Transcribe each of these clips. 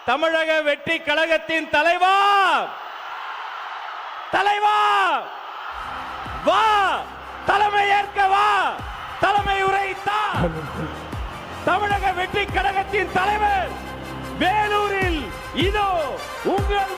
தமிழக வெற்றி கழகத்தின் தலைவா தலைவா வா, தலைமை ஏற்க வா, தலைமை உரைத்தா. தமிழக வெற்றி கழகத்தின் தலைவர் வேலூரில் இதோ உங்கள்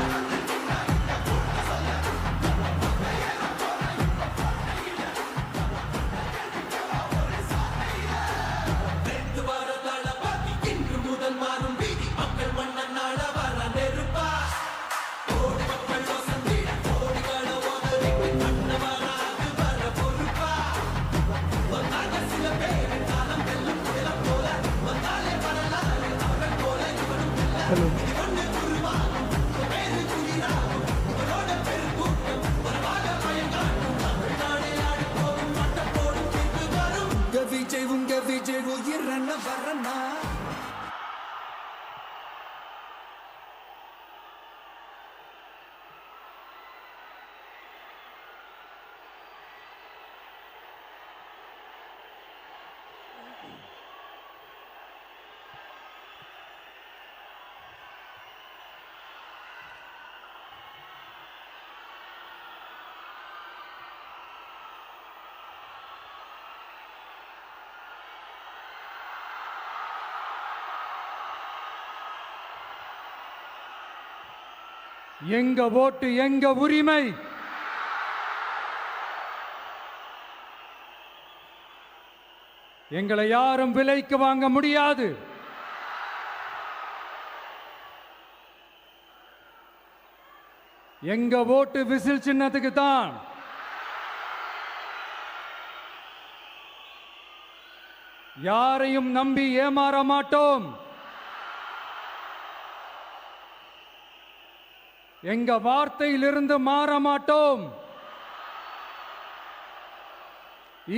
விஜய் உயிர் வரனா. எங்க ஓட்டு எங்க உரிமை. எங்களை யாரும் விலைக்கு வாங்க முடியாது. எங்க ஓட்டு விசில் சின்னத்துக்கு தான். யாரையும் நம்பி ஏமாற மாட்டோம். எங்க வார்த்தையிலிருந்து மாற மாட்டோம்.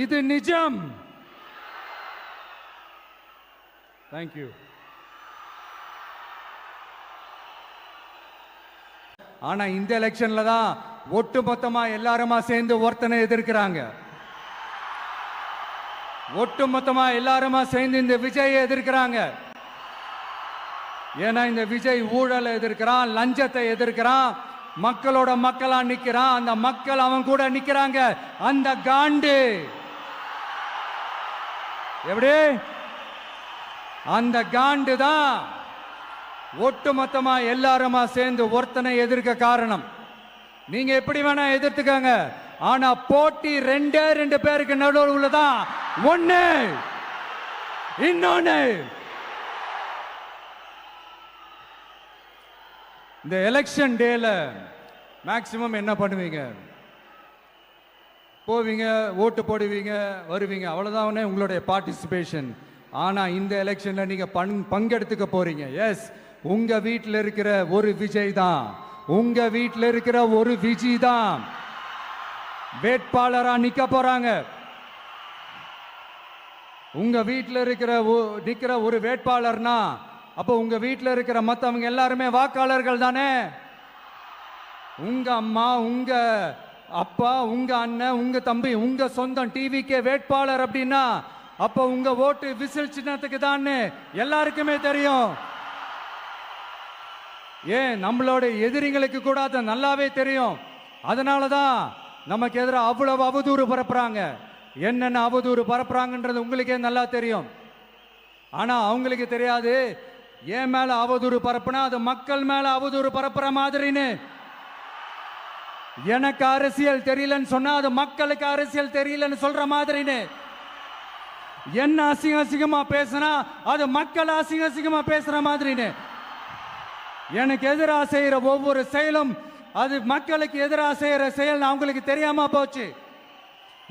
இது நிஜம். தேங்க்யூ. ஆனா இந்த எலெக்ஷன்ல தான் ஒட்டுமொத்தமா எல்லாருமா சேர்ந்து ஒருத்தனை எதிர்க்கிறாங்க. ஒட்டுமொத்தமா எல்லாருமா சேர்ந்து இந்த விஜயை எதிர்க்கிறாங்க. ஏன்னா இந்த விஜய் ஊழலை எதிர்க்கிறான், லஞ்சத்தை எதிர்க்கிறான், மக்களோட மக்களா நிக்கிறான். அந்த மக்கள் அவன் கூட நிக்கிறாங்க. அந்த காண்டு எப்படி அந்த காண்டு தான் ஒட்டுமொத்தமா எல்லாருமா சேர்ந்து ஒருத்தனை எதிர்க்க காரணம். நீங்க எப்படி வேணா எதிர்த்துக்கங்க. ஆனா போட்டி ரெண்டு பேருக்கு நடுவில் உள்ளதான். ஒண்ணு இன்னொன்னு. இந்த எலெக்ஷன் டேல மேக்சிமம் என்ன பண்ணுவீங்க? போவீங்க, ஓட்டு போடுவீங்க, வருவீங்க, அவ்வளவுதான் உங்களுடைய பார்ட்டிசிபேஷன். ஆனா இந்த எலெக்ஷன்ல நீங்க பங்கெடுத்துக்க போறீங்க. எஸ், உங்க வீட்டில் இருக்கிற ஒரு விஜய் தான், உங்க வீட்டில் இருக்கிற ஒரு விஜய் தான் வேட்பாளரா நிக்க போறாங்க. உங்க வீட்டில் நிக்கிற ஒரு வேட்பாளர்னா அப்போ உங்க வீட்டில் இருக்கிற மற்றவங்க எல்லாருமே வாக்காளர்கள் தானே. உங்க அம்மா, உங்க அப்பா, உங்க அண்ணன், உங்க தம்பி, உங்க சொந்தம் டிவிக்கே வேட்பாளர் அப்படின்னா அப்போ உங்க ஓட்டு விசில் சின்னத்துக்கு தான் எல்லாருக்குமே தெரியும். ஏன், நம்மளோட எதிரிங்களுக்கு கூட அது நல்லாவே தெரியும். அதனாலதான் நமக்கு எதிராக அவ்வளவு அவதூறு பரப்புறாங்க. என்னென்ன அவதூறு பரப்புறாங்கன்றது உங்களுக்கே நல்லா தெரியும். ஆனா அவங்களுக்கு தெரியாது, ஏன் மேல அவதூறு பரப்புனா அது மக்கள் மேல அவதூறு பரப்புற மாதிரின்னு. எனக்கு அரசியல் தெரியலன்னு சொன்னா அது மக்களுக்கு அரசியல் தெரியலன்னு சொல்ற மாதிரின்னு. என்ன அசிங்கமா பேசினா அது மக்கள் அசிங்கமா பேசுற மாதிரின்னு. எனக்கு எதிராக செய்யற ஒவ்வொரு செயலும் அது மக்களுக்கு எதிராக செய்யற செயல் அவங்களுக்கு தெரியாம போச்சு.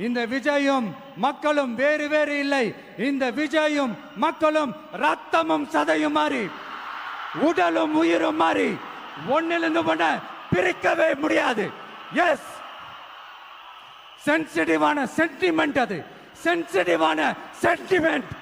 இந்த விஜயும் மக்களும் வேறு வேறு இல்லை. இந்த விஜயும் மக்களும் ரத்தமும் சதையும் மாறி, உடலும் உயிரும் மாறி, ஒன்னிலிருந்து ஒண்ண பிரிக்கவே முடியாது. எஸ், சென்சிட்டிவான சென்டிமெண்ட், அது சென்சிட்டிவான சென்டிமெண்ட்.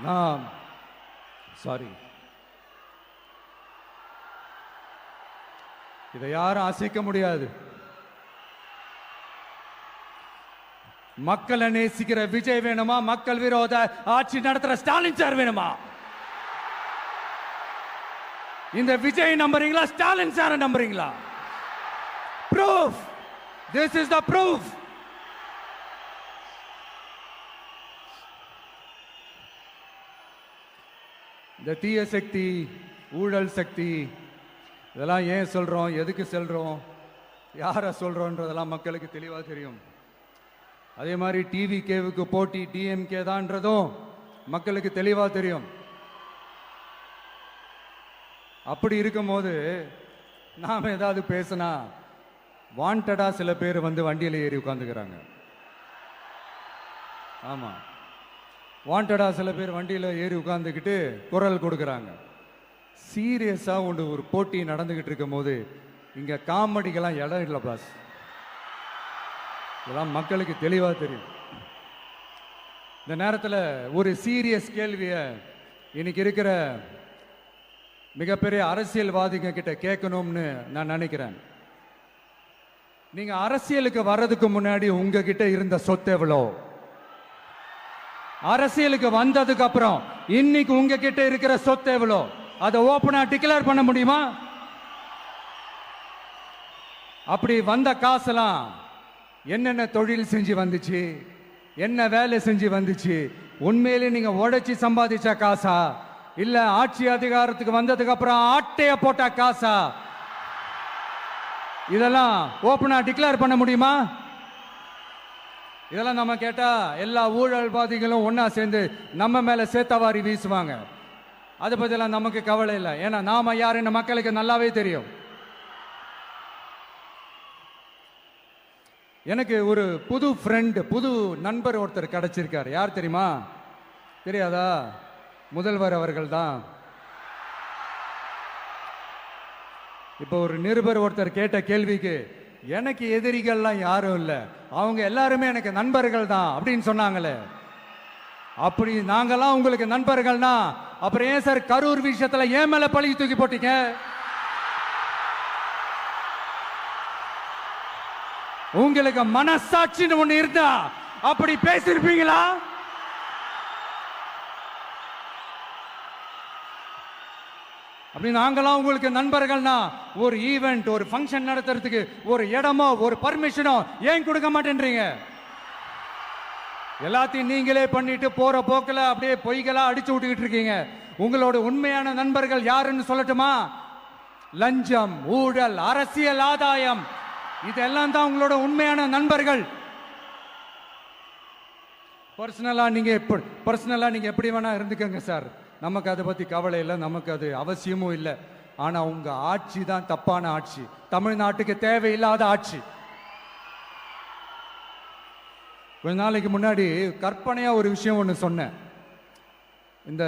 நான் சாரி, இதை யாரும் அசைக்க முடியாது. மக்களை நேசிக்கிற விஜய் வேணுமா, மக்கள் விரோத ஆட்சி நடத்துற ஸ்டாலின் சார் வேணுமா? இந்த விஜய் நம்புறீங்களா, ஸ்டாலின் சார் நம்புறீங்களா? proof, this is the proof. இந்த தீய சக்தி, ஊழல் சக்தி, இதெல்லாம் ஏன் சொல்றோம், எதுக்கு சொல்றோம், யாரை சொல்றோன்றதெல்லாம் மக்களுக்கு தெளிவாக தெரியும். அதே மாதிரி டிவிகேவுக்கு போட்டி டிஎம்கே தான்றதும் மக்களுக்கு தெளிவாக தெரியும். அப்படி இருக்கும்போது நாம் ஏதாவது பேசினா வாண்டடா சில பேர் வந்து வண்டியில் ஏறி உட்காந்துக்கிறாங்க. ஆமாம், வாண்டடா சில பேர் வண்டியில் ஏறி உட்காந்துக்கிட்டு குரல் கொடுக்குறாங்க. சீரியஸாக ஒரு போட்டி நடந்துக்கிட்டு இருக்கும் போது இங்கே காமெடிக்கெல்லாம் இடம் இல்லை பாஸ். இதெல்லாம் மக்களுக்கு தெளிவாக தெரியும். இந்த நேரத்தில் ஒரு சீரியஸ் கேள்வியை இன்னைக்கு இருக்கிற மிகப்பெரிய அரசியல்வாதிங்க கிட்ட கேட்கணும்னு நான் நினைக்கிறேன். நீங்க அரசியலுக்கு வர்றதுக்கு முன்னாடி உங்ககிட்ட இருந்த சொத்து எவ்வளோ? அரசியலுக்கு வந்ததுக்கு அப்புறம் இன்னைக்கு உங்ககிட்ட இருக்கிற சொத்து எவ்வளோ? அதை ஓப்பனா டிக்ளேர் பண்ண முடியுமா? அப்படி வந்த காசெல்லாம் என்னென்ன தொழில் செஞ்சு வந்துச்சு, என்ன வேலை செஞ்சு வந்துச்சு, உண்மையிலே நீங்க உழைச்சி சம்பாதிச்ச காசா, இல்ல ஆட்சி அதிகாரத்துக்கு வந்ததுக்கு அப்புறம் ஆட்டைய போட்ட காசா? இதெல்லாம் ஓப்பனா டிக்ளேர் பண்ண முடியுமா? இதெல்லாம் நம்ம கேட்டா எல்லா ஊழல்வாதிகளும் ஒன்னா சேர்ந்து நம்ம மேல சேத்தவாரி வீசுவாங்க. அதை பத்தியெல்லாம் நமக்கு கவலை இல்லை. ஏன்னா நாம யாருன்னு மக்களுக்கு நல்லாவே தெரியும். எனக்கு ஒரு புது ஃப்ரெண்ட், புது நண்பர் ஒருத்தர் கிடைச்சிருக்கார். யார் தெரியுமா? தெரியாதா? முதல்வர் அவர்கள் தான். இப்போ ஒரு நிருபர் ஒருத்தர் கேட்ட கேள்விக்கு எனக்கு எதிரிகள்லாம் யாரும் இல்லை, அவங்க எல்லாருமே எனக்கு நண்பர்கள் தான் அப்படின்னு சொன்னாங்களே. அப்படி நாங்கெல்லாம் உங்களுக்கு நண்பர்கள்னா அப்புறம் ஏன் சார் கரூர் விஷயத்துல ஏன் மேல பழி தூக்கி போட்டீங்க? உங்களுக்கு மனசாட்சின்னு ஒண்ணு இருந்தா அப்படி பேசிருப்பீங்களா? அப்படி நாங்களாம் உங்களுக்கு நண்பர்கள்னா ஒரு ஈவெண்ட், ஒரு ஃபங்க்ஷன் நடத்துறதுக்கு ஒரு இடமோ ஒரு பர்மிஷனோ ஏன் கொடுக்க மாட்டேன்றீங்க? எல்லாத்தையும் நீங்களே பண்ணிட்டு போற போக்கில் அப்படியே பொய்களா அடிச்சு விட்டுக்கிட்டு இருக்கீங்க. உங்களோட உண்மையான நண்பர்கள் யாருன்னு சொல்லட்டுமா? லஞ்சம், ஊழல், அரசியல் ஆதாயம், இதெல்லாம் தான் உங்களோட உண்மையான நண்பர்கள். பர்சனலா நீங்க எப்படி வேணா இருந்துக்கங்க சார், நமக்கு அதை பத்தி கவலை இல்லை, நமக்கு அது அவசியமும் இல்லை. ஆனா உங்க ஆட்சி தான் தப்பான ஆட்சி, தமிழ்நாட்டுக்கு தேவையில்லாத ஆட்சி. கொஞ்ச நாளைக்கு முன்னாடி கற்பனையா ஒரு விஷயம் ஒன்று சொன்னேன். இந்த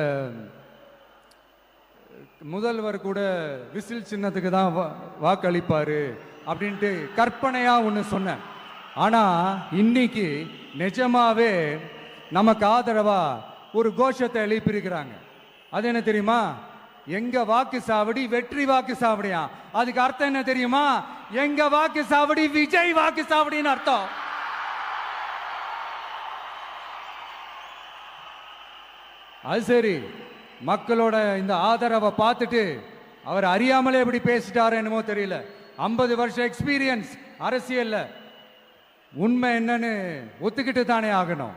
முதல்வர் கூட விசில் சின்னத்துக்கு தான் வாக்களிப்பாரு அப்படின்ட்டு கற்பனையா ஒன்று சொன்னேன். ஆனா இன்னைக்கு நிஜமாவே நமக்கு ஆதரவா ஒரு கோஷத்தை எழுப்பியிருக்கிறாங்க. அது என்ன தெரியுமா? எங்க வாக்கு சாவடி வெற்றி வாக்கு சாவடியா. அதுக்கு அர்த்தம் என்ன தெரியுமா? எங்க வாக்கு சாவடி விஜய் வாக்கு சாவடின்னு அர்த்தம். அது சரி, மக்களோட இந்த ஆதரவை பார்த்துட்டு அவர் அறியாமலே எப்படி பேசிட்டாரு என்னமோ தெரியல. 50 வருஷம் எக்ஸ்பீரியன்ஸ் அரசியல்ல, உண்மை என்னன்னு ஒத்துக்கிட்டு தானே ஆகணும்.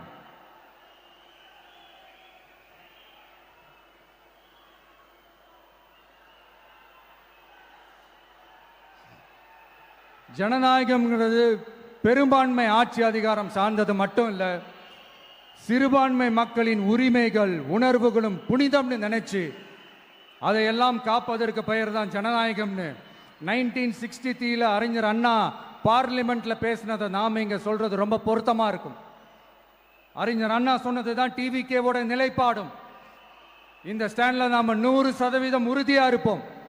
ஜனநாயகம்ங்கிறது பெரும்பான்மை ஆட்சி அதிகாரம் சார்ந்தது மட்டும் இல்லை, சிறுபான்மை மக்களின் உரிமைகள் உணர்வுகளும் புனிதம்னு நினைச்சு அதையெல்லாம் காப்பதற்கு பெயர் தான் ஜனநாயகம்னு 1963 அறிஞர் அண்ணா பார்லிமெண்ட்ல பேசினதை நாம இங்க சொல்றது ரொம்ப பொருத்தமா இருக்கும். அறிஞர் அண்ணா சொன்னது தான் டிவிகேவோட நிலைப்பாடும். இந்த ஸ்டாண்ட்ல நாம 100% உறுதியா இருப்போம்.